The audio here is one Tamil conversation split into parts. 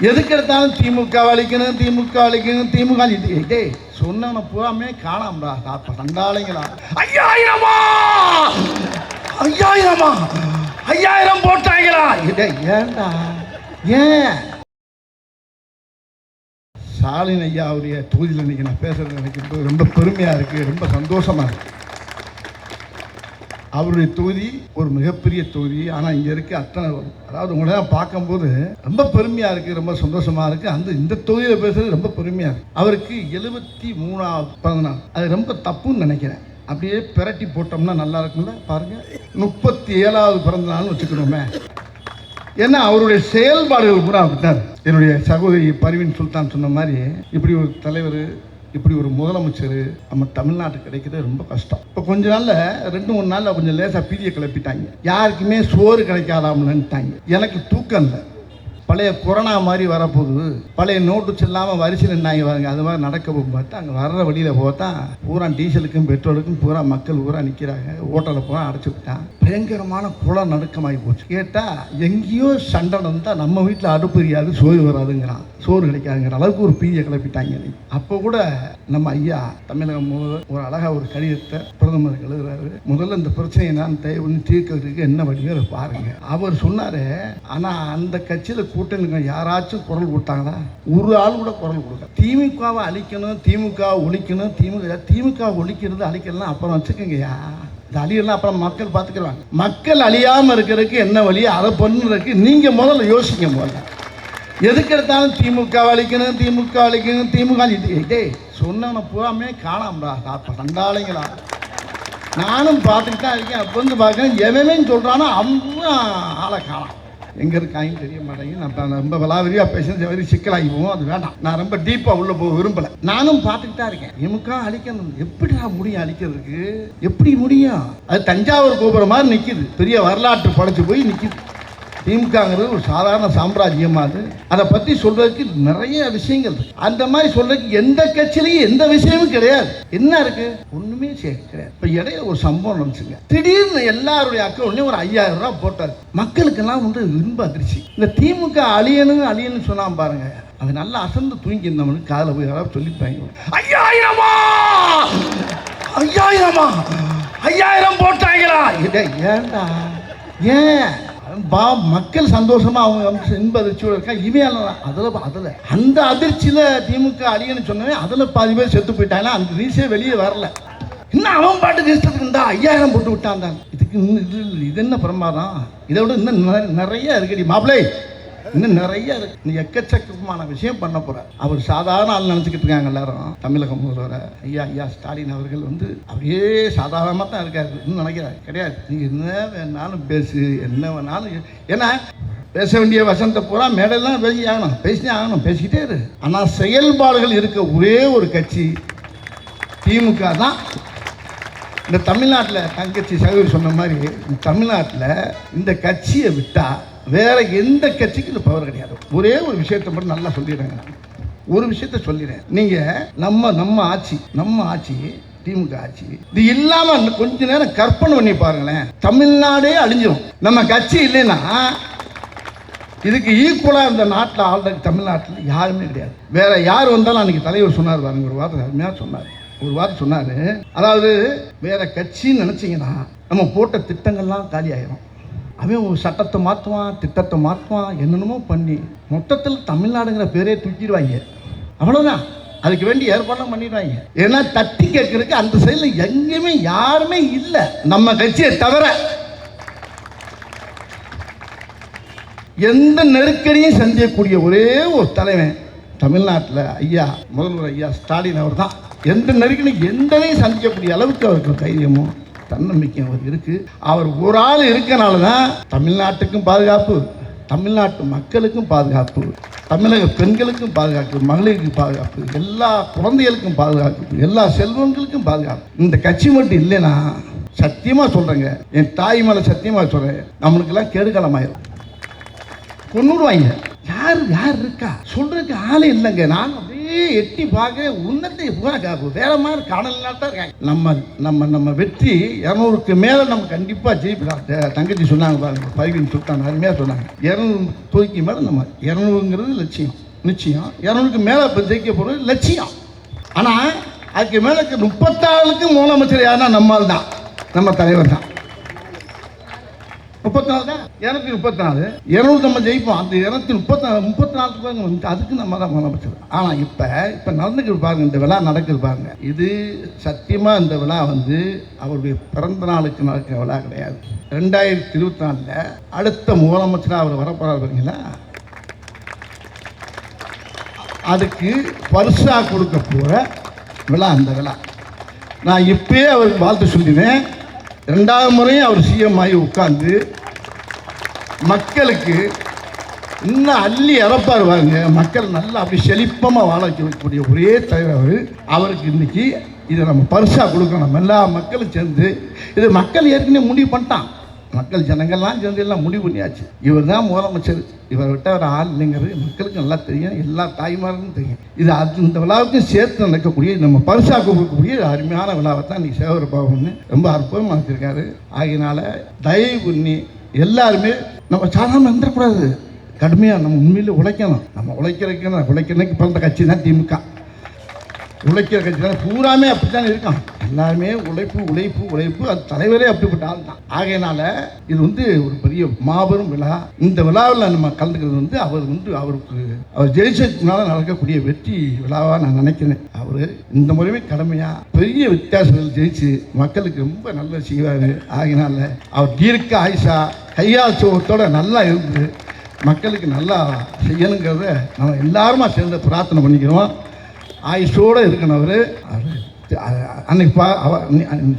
எதுக்கு எடுத்தாலும் திமுக அழிக்கணும், திமுக அழிக்கணும், திமுக டே சொன்ன பூராமே காணாமடா. அப்ப சண்டாளைங்களா 5000 5000 போட்டாங்களா? ஏன்டா ஏன் ஸ்டாலின் ஐயா அவருடைய தொகுதியில் இன்னைக்கு நான் பேசுறது எனக்கு ரொம்ப பெருமையா இருக்கு, ரொம்ப சந்தோஷமா இருக்கு. அவருடைய தொகுதி ஒரு மிகப்பெரிய தொகுதி. ஆனால் இங்கே இருக்க அத்தனை, அதாவது உங்களை பார்க்கும்போது ரொம்ப பெருமையாக இருக்குது, ரொம்ப சந்தோஷமாக இருக்குது. இந்த தொகுதியில் பேசுறது ரொம்ப பெருமையாக இருக்குது. அவருக்கு 73வது பிறந்தநாள். அது ரொம்ப தப்புன்னு நினைக்கிறேன். அப்படியே பிரட்டி போட்டோம்னா நல்லா இருக்கும்ல. பாருங்கள், 37வது பிறந்தநாள்னு வச்சுக்கணுமே. ஏன்னா அவருடைய செயல்பாடுகள் கூட அப்படித்தான். என்னுடைய சகோதரி பர்வீன் சுல்தான் சொன்ன மாதிரி இப்படி ஒரு தலைவர், இப்படி ஒரு முதலமைச்சர் நம்ம தமிழ்நாட்டுக்கு கிடைக்கிறது ரொம்ப கஷ்டம். இப்போ கொஞ்ச நாள்ல 2-3 நாள்ல கொஞ்சம் லேசாக பீதியை கிளப்பிட்டாங்க. யாருக்குமே சோறு கிடைக்காதாம்லன்ட்டாங்க. எனக்கு தூக்கம் இல்லை. பழைய கொரோனா மாதிரி வரப்போகுது, பழைய நோட்டு செல்லாமல் வரிசையில் நின்னாங்க பாருங்க, அது மாதிரி நடக்க போகும் பார்த்தா அங்கே வர்ற வழியில் போத்தா பூரா டீசலுக்கும் பெட்ரோலுக்கும் பூரா மக்கள் பூரா நிற்கிறாங்க. ஹோட்டலை பூரா அடைச்சி விட்டான். பயங்கரமான குள நடுக்கமாகி போச்சு. கேட்டால் எங்கேயோ சண்டை நடந்தால் நம்ம வீட்டில் அடுப்பு எரியாது, சோறு வராதுங்கிறான், சோறு கிடைக்காதுங்கிற அளவுக்கு ஒரு பீதியை கிளப்பிட்டாங்க. அப்போ கூட நம்ம ஐயா தமிழகம் ஒரு அழகாக ஒரு கடிதத்தை பிரதமருக்கு எழுதுறாரு. முதல்ல இந்த பிரச்சனையை நான் தயவு தீர்க்கிறதுக்கு என்ன வழியோ பாருங்க. அவர் சொன்னாரு. ஆனால் அந்த கட்சியில் கூட்டணிங்க யாராச்சும் குரல் கொடுத்தாங்களா? ஒரு ஆள் கூட குரல் கொடுக்க. திமுகவை அழிக்கணும், திமுக ஒழிக்கணும், திமுக ஒழிக்கிறது அழிக்கலாம் அப்புறம் வச்சுக்கோங்கய்யா. இது அழியலாம் அப்புறம் மக்கள் பார்த்துக்கிறாங்க. மக்கள் அழியாமல் இருக்கிறதுக்கு என்ன வழி, அதை பண்ணுறதுக்கு நீங்கள் முதல்ல யோசிங்க. முதல்ல எதுக்கு எடுத்தாலும் திமுக அழிக்கணும், திமுக அழிக்கணும், திமுக டே சொன்ன பூராமே காணாமடா. அப்போ சண்டாளைங்களா நானும் பார்த்துக்கிட்டு தான் இருக்கேன். அப்போ வந்து பார்க்குறேன், எவனே சொல்கிறானோ அவங்க ஆளை காணாம். எங்கே இருக்காங்கன்னு தெரிய மாட்டேங்குது. நான் ரொம்ப விலாவரியாக பேசுறது சிக்கலாகி போவோம், அது வேண்டாம். நான் ரொம்ப டீப்பாக உள்ள போக விரும்பலை. நானும் பார்த்துக்கிட்டு தான் இருக்கேன். திமுக அழிக்கணும், எப்படி முடியும் அழிக்கிறதுக்கு? எப்படி முடியும்? அது தஞ்சாவூர் கோபுரம் மாதிரி நிற்கிது, பெரிய வரலாற்று படைச்சு போய் நிற்கிது. திமுகங்கிறது ஒரு சாதாரண சாம்ராஜ்யமா. அதை பற்றி சொல்றதுக்கு நிறைய விஷயங்கள் இருக்கு. அந்த மாதிரி சொல்றதுக்கு எந்த கட்சியிலையும் எந்த விஷயமும் கிடையாது. என்ன இருக்கு? ஒண்ணுமே கிடையாது. இப்ப இடையில ஒரு சம்பவம் நினைச்சுங்க. திடீர்னு எல்லாருடைய அக்கௌண்ட்லயும் ஒரு 5000 ரூபாய் போட்டாரு. மக்களுக்கெல்லாம் வந்து இன்ப அதிர்ச்சி. இந்த திமுக அழியணும் சொன்னா பாருங்க, அது நல்லா அசந்து தூங்கி இருந்தவனுக்கு காதில் போய் யாராவது சொல்லிப்பாங்க, 5000 போட்டாங்களா? ஏன்டா ஏன் மக்கள் சந்தோஷமா அவங்க இன்ப அதிர்ச்சியோட இருக்கா? இவன் அதில் அந்த அதிர்ச்சியில திமுக அழியன்னு சொன்னவே அதில் பாதி பேர் செத்து போயிட்டாங்கன்னா அந்த ரீசே வெளியே வரல. இன்னும் அவன் பாட்டுக்கு இஷ்டத்துக்கு இருந்தா 5000 போட்டு விட்டான் தான். இதுக்கு இது என்ன பிரமாதம்? இதை விட இன்னும் நிறைய இருக்குடி மாப்பிள்ளை, இன்னும் நிறைய இருக்கு. எக்கச்சக்கமான விஷயம் பண்ண போற. அவர் சாதாரண ஆள் நினைச்சுக்கிட்டு இருக்காங்க எல்லாரும். தமிழக முதல்வர் ஐயா ஸ்டாலின் அவர்கள் வந்து அப்படியே சாதாரணமாக தான் இருக்காரு. இன்னும் நினைக்கிறாரு கிடையாது. நீ என்ன வேணாலும் பேசு, என்ன வேணாலும். ஏன்னா பேச வேண்டிய வசனத்தை பூரா மேடெல்லாம் பேசினே ஆகணும், பேசிக்கிட்டே இரு. ஆனால் செயல்பாடுகள் இருக்க ஒரே ஒரு கட்சி திமுக தான். இந்த தமிழ்நாட்டில் தங்கச்சி சகோதரி சொன்ன மாதிரி தமிழ்நாட்டில் இந்த கட்சியை விட்டா வேற எந்த கட்சிக்கும் இந்த பவர் கிடையாது. ஒரே ஒரு விஷயத்தை மட்டும் நல்லா சொல்லிடுறேங்க. ஒரு விஷயத்த சொல்லிடுறேன். நீங்க நம்ம ஆட்சி திமுக ஆட்சி இது இல்லாம கொஞ்ச நேரம் கற்பனை பண்ணி பாருங்களேன். தமிழ்நாடே அழிஞ்சிடும். நம்ம கட்சி இல்லைன்னா இதுக்கு ஈக்குவலா இந்த நாட்டில் ஆல்ரெடி தமிழ்நாட்டில் யாருமே கிடையாது. வேற யார் வந்தாலும் அன்னைக்கு தலைவர் சொன்னார் பாருங்க, ஒரு வார்த்தை அருமையாக சொன்னார். அதாவது வேற கட்சின்னு நினைச்சீங்கன்னா நம்ம போட்ட திட்டங்கள்லாம் காலி ஆயிரும். அவன் ஒரு சட்டத்தை மாற்றுவான், திட்டத்தை மாற்றுவான், என்னென்னமோ பண்ணி மொத்தத்தில் தமிழ்நாடுங்கிற பேரே தூக்கிடுவாங்க. அவ்வளோதான். அதுக்கு வேண்டிய ஏற்பாடுலாம் பண்ணிடுவாங்க. ஏன்னா தட்டி கேட்கறதுக்கு அந்த சைடில் எங்கேயுமே யாருமே இல்லை நம்ம கட்சியை தவிர. எந்த நெருக்கடியும் சந்திக்கக்கூடிய ஒரே ஒரு தலைவன் தமிழ்நாட்டில் முதல்வர் ஐயா ஸ்டாலின் அவர் தான். எந்த நெருக்கடியும் எந்தனையும் சந்திக்கக்கூடிய அளவுக்கு அவருக்கு தைரியமும் தன்னம்பிக்கை அவர் இருக்கு. அவர் ஒரு ஆள் இருக்கனால தான் தமிழ்நாட்டுக்கும் பாதுகாப்பு, தமிழ்நாட்டு மக்களுக்கும் பாதுகாப்பு, தமிழக பெண்களுக்கும் பாதுகாப்பு, மகளிருக்கு பாதுகாப்பு, எல்லா குழந்தைகளுக்கும் பாதுகாப்பு, எல்லா செல்வங்களுக்கும் பாதுகாப்பு. இந்த கட்சி மட்டும் இல்லைன்னா சத்தியமா சொல்றேங்க, என் தாய் மேல சத்தியமா சொல்றேன், நம்மளுக்கெல்லாம் கேடுகாலம் ஆயிரும், கொன்னுடுவாங்க. யார் இருக்கா சொல்றதுக்கு ஆளே இல்லைங்க. நான் அப்படியே அப்படியே எட்டி பார்க்க உன்னத்தை பூரா வேற மாதிரி காணலாம் தான் இருக்காங்க. நம்ம நம்ம நம்ம வெற்றி 200க்கு மேலே நம்ம கண்டிப்பாக ஜெயிப்பலாம். தங்கச்சி சொன்னாங்க பாருங்க, பைவின் சுல்தான் அருமையாக சொன்னாங்க. 200 தொகுதிக்கு மேலே நம்ம 200ங்கிறது லட்சியம், நிச்சயம் 200க்கு மேலே இப்போ ஜெயிக்க போகிறது லட்சியம். ஆனால் அதுக்கு மேலே 34க்கு முதலமைச்சர் யாருன்னா நம்மால் தான், நம்ம தலைவர் தான். 34 தான், 234 200 நம்ம ஜெயிப்போம். அந்த 234 வந்து அதுக்கு நம்ம தான் முதலமைச்சர். ஆனால் இப்போ நடந்துக்கிட்டு பாருங்க, இந்த விழா நடக்குது பாருங்க. இது சத்தியமாக இந்த விழா வந்து அவருடைய பிறந்த நாளுக்கு நடக்கிற விழா கிடையாது. 2024 அடுத்த முதலமைச்சராக அவர் வரப்போறாரு பாருங்களா, அதுக்கு பரிசா கொடுக்க போகிற விழா அந்த விழா. நான் இப்பயே அவருக்கு வாழ்த்து சொல்லினேன். 2வது முறையும் அவர் சிஎம் ஆகி உட்கார்ந்து மக்களுக்கு இன்னும் அள்ளி இறப்பார் பாருங்க. மக்கள் நல்லா அப்படி செழிப்பமாக வாழ வைக்கக்கூடிய ஒரே தலைவர் அவருக்கு இன்னைக்கு இதை நம்ம பரிசா கொடுக்கணும். நம்ம எல்லா மக்களும் சேர்ந்து, இது மக்கள் ஏற்கனவே முடிவு பண்ணிட்டான். மக்கள் ஜனங்கள்லாம் சேர்ந்து எல்லாம் முடிவு பண்ணியாச்சு. இவர் தான் முதலமைச்சர், இவரை விட்ட ஒரு ஆள் இல்லைங்கிறது மக்களுக்கு நல்லா தெரியும், எல்லா தாய்மார்களும் தெரியும். இது இந்த விழாவுக்கும் சேர்த்து நடக்கக்கூடிய நம்ம பரிசா கொடுக்கக்கூடிய அருமையான விழாவை தான் இன்றைக்கி சேகர் பாபுன்னு ரொம்ப அற்புதமாக வச்சுருக்காரு. ஆகினால தயவு பண்ணி எல்லாருமே நம்ம சாதாரண வந்துடக்கூடாது, கடுமையாக நம்ம உண்மையிலே உழைக்கணும். நம்ம உழைக்கிறதுக்கு பிறந்த கட்சி தான் திமுக. உழைக்கிற கட்சி தான் பூராமே அப்படித்தான் இருக்கான். எல்லாருமே உழைப்பு அது தலைவரே அப்படிப்பட்ட ஆள் தான். ஆகையினால இது வந்து ஒரு பெரிய மாபெரும் விழா. இந்த விழாவில் நம்ம கலந்துக்கிறது வந்து அவர் ஜெயிச்சதுனால நடக்கக்கூடிய வெற்றி விழாவாக நான் நினைக்கிறேன். அவர் இந்த முறையுமே கடமையாக பெரிய வித்தியாசங்கள் ஜெயிச்சு மக்களுக்கு ரொம்ப நல்ல செய்வார். ஆகையினால அவர் தீர்க்க ஆயுஷா கையால் சோகத்தோட நல்லா இருந்து மக்களுக்கு நல்லா செய்யணுங்கிறத நம்ம எல்லாருமா சேர்ந்து பிரார்த்தனை பண்ணிக்கிறோம். ஆயுஷோடு இருக்கணும் அவர். அன்னைக்கு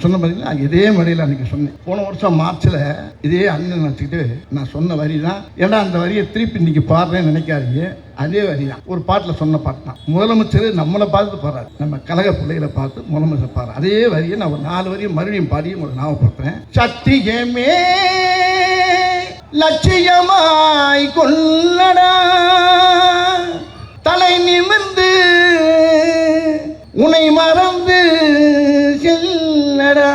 சொன்ன பார்த்தீங்கன்னா இதே வரியில் அன்றைக்கி சொன்னேன். போன வருஷம் மார்ச்சில் இதே அண்ணன் நினச்சிக்கிட்டு நான் சொன்ன வரி தான். ஏன்னா அந்த வரியை திருப்பி இன்றைக்கி பாடுறேன்னு நினைக்காதீங்க. அதே வரி தான், ஒரு பாட்டில் சொன்ன பாட்டு தான். முதலமைச்சர் நம்மளை பார்த்து பாடுறாரு, நம்ம கழக பிள்ளைகளை பார்த்து முதலமைச்சர் பாடுறாரு. அதே வரியை நான் ஒரு 4 வரியை மறுபடியும் பாடி உங்களுக்கு ஞாபகப்படுத்துறேன். சத்தியமே லட்சியமாய் கொள்ளடா, தலை நிமிர்ந்து உன்னை மறந்து செல்லடா.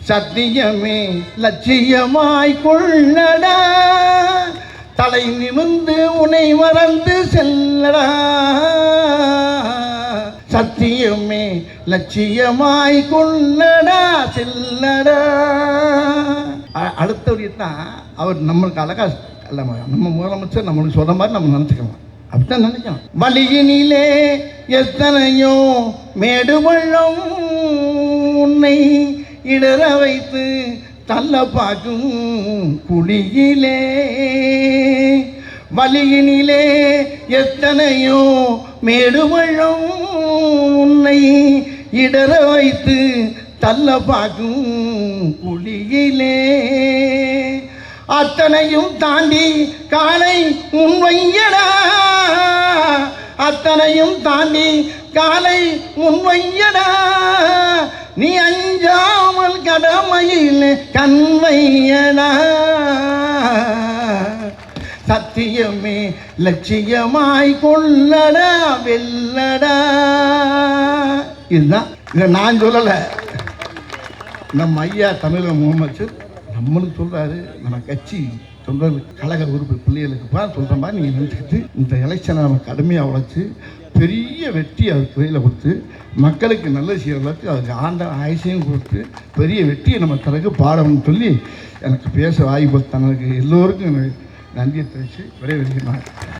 சத்தியமே லட்சியமாய் கொள்ளடா, தலை நிமிர்ந்து உன்னை மறந்து செல்லடா. சத்தியமே லட்சியமாய் கொள்ளடா செல்லடா. அடுத்தவரை தான் அவர் நம்மளுக்கு அழகா நம்ம முதலமைச்சர் நம்மளுக்கு சொல்ற மாதிரி நம்ம நினச்சிக்கலாம். அப்படித்தான் நினைக்கலாம். வழியினிலே எத்தனையோ மேடு பள்ளம் உன்னை இடற வைத்து தள்ள பார்க்கும் குழியிலே. வழியினிலே எத்தனையோ மேடு பள்ளம் உன்னை இடற வைத்து தள்ள பார்க்கும் குழியிலே. அத்தனையும் தாண்டி காலை முன்வையடா, அத்தனையும் தாண்டி காலை முன்வையடா. நீ அஞ்சாமல் கடமையில் கண்வையடா. சத்தியமே லட்சியமாய் கொள்ளடா வெல்லடா. இதுதான், இதை நான் சொல்லலை, நம்ம ஐயா தமிழக முதலமைச்சர் நம்மளுக்கு சொல்கிறாரு. நம்ம கட்சி சொல்கிறது கழக உறுப்பு பிள்ளைகளுக்குப்பா சொல்கிற மாதிரி நீங்கள் நினச்சிக்கிட்டு இந்த எலெக்ஷனை நம்ம கடுமையாக உழைச்சி பெரிய வெற்றி அதுக்கு கையில் கொடுத்து மக்களுக்கு நல்ல செய்கிற அளவுக்கு அதுக்கு ஆண்ட ஆயுசையும் கொடுத்து பெரிய வெற்றியை நம்ம தனக்கு பாடணும்னு சொல்லி எனக்கு பேச வாய்ப்பு தனக்கு எல்லோருக்கும் நன்றியை தெரிவித்து விரைவில்